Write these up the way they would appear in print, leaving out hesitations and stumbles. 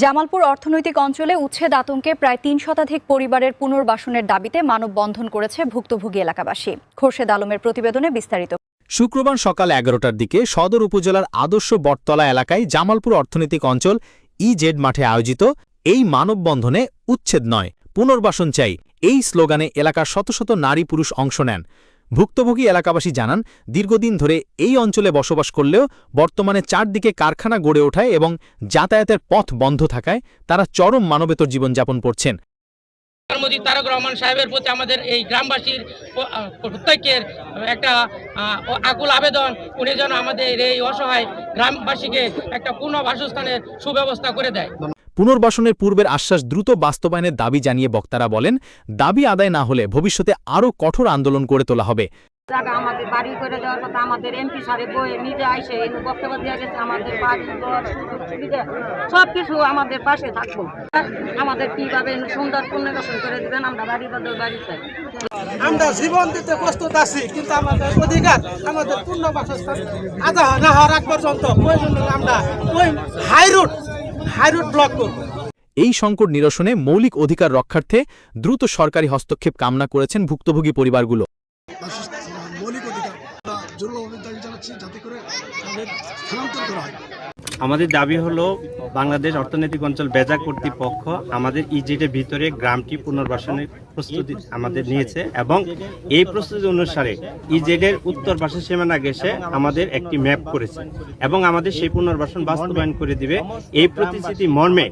জামালপুর অর্থনৈতিক অঞ্চলে উচ্ছেদ আতঙ্কে প্রায় ৩ শতাধিক পরিবারের পুনর্বাসনের দাবিতে মানববন্ধন করেছে ভুক্তভোগী এলাকাবাসী। খোরশেদ আলমের প্রতিবেদনে বিস্তারিত। শুক্রবার সকাল ১১টার দিকে সদর উপজেলার আদর্শ বটতলা এলাকায় জামালপুর অর্থনৈতিক অঞ্চল ইজেড মাঠে আয়োজিত এই মানববন্ধনে উচ্ছেদ নয়, পুনর্বাসন চাই এই স্লোগানে এলাকার শত শত নারী পুরুষ অংশ নেন। ভুক্তভোগী এলাকাবাসী জানান, দীর্ঘদিন ধরে এই অঞ্চলে বসবাস করলেও বর্তমানে চারদিকে কারখানা গড়ে ওঠায় এবং যাতায়াতের পথ বন্ধ থাকায় তারা চরম মানবেতর জীবনযাপন করছেন। তারেক রহমান সাহেবের প্রতি আমাদের এই গ্রামবাসীর প্রত্যেকের একটা আকুল আবেদন, উনি যেন আমাদের এই অসহায় গ্রামবাসীকে একটা পুনর্বাসস্থানের সুব্যবস্থা করে দেয়। পুনর্বাসনের পূর্বের আশ্বাস দ্রুত বাস্তবায়নের দাবি জানিয়ে বক্তারা বলেন, দাবি আদায় না হলে ভবিষ্যতে আরও কঠোর আন্দোলন গড়ে তোলা হবে। আমাদের বাড়ি করে দেওয়ার কথা আমাদের এমপি সাহেব বই নিজে আইসে বক্তব্য দেওয়া গেছে, আমাদের বাড়ি ঘর সুযোগ সুবিধা সবকিছু আমাদের পাশে থাকবো। আমাদের কিভাবে সুন্দর পুনর্বাসন করে দিবেন, আমরা বাড়ি চাই। আমরা জীবন দিতে প্রস্তুত আছি, কিন্তু আমাদের অধিকার, আমাদের পুনর্বাসস্থান আদায় না হওয়ার আগ পর্যন্ত আমরা ওই হাইরুট ব্লক করব। এই সংকট নিরসনে মৌলিক অধিকার রক্ষার্থে দ্রুত সরকারি হস্তক্ষেপ কামনা করেছেন ভুক্তভোগী পরিবারগুলো। আমাদের দাবি হলো, বাংলাদেশ অর্থনৈতিক অঞ্চল বেজা কর্তৃপক্ষ আমাদের ইজেডের ভিতরে গ্রামটি পুনর্বাসনের প্রস্তুতি আমাদের নিয়েছে এবং এই প্রস্তুতি অনুসারে ইজেডের উত্তর পাশের সীমানা ঘেঁষে আমাদের একটি ম্যাপ করেছে এবং আমাদের সেই পুনর্বাসন বাস্তবায়ন করে দিবে। এই প্রতিশ্রুতি মর্মে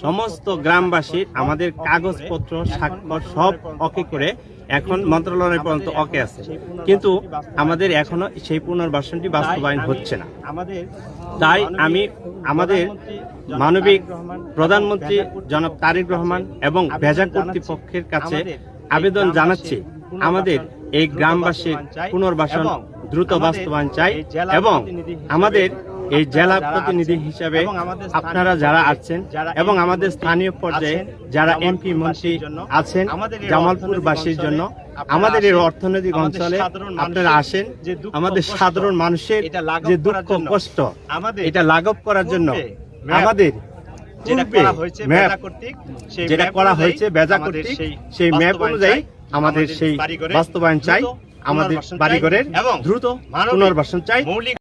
সমস্ত গ্রামবাসীর আমাদের কাগজপত্র স্বাক্ষর সব ওকে করে এখন মন্ত্রণালয় পর্যন্ত ওকে আছে, কিন্তু আমাদের এখনো সেই পুনর্বাসনটি বাস্তবায়ন হচ্ছে না। তাই আমি আমাদের মানবিক প্রধানমন্ত্রী জনাব তারেক রহমান এবং বেজা কর্তৃপক্ষের কাছে আবেদন জানাচ্ছি, আমাদের এই গ্রামবাসীর পুনর্বাসন দ্রুত বাস্তবায়ন চাই এবং আমাদের এই জেলা প্রতিনিধি হিসাবে আপনারা যারা আছেন এবং আমাদের স্থানীয় পর্যায়ে যারা এমপি মন্ত্রী আছেন, জামালপুরবাসীর জন্য আমাদের এই অর্থনৈতিক অঞ্চলে আপনারা আসেন, আমাদের সাধারণ মানুষের যে দুঃখ কষ্ট এটা লাঘব করার জন্য আমাদের যেটা করা হয়েছে বেজা কর্তৃক সেই ম্যাপ অনুযায়ী আমাদের সেই বাস্তবায়ন চাই, আমাদের বাড়িঘরের দ্রুত পুনর্বাসন চাই।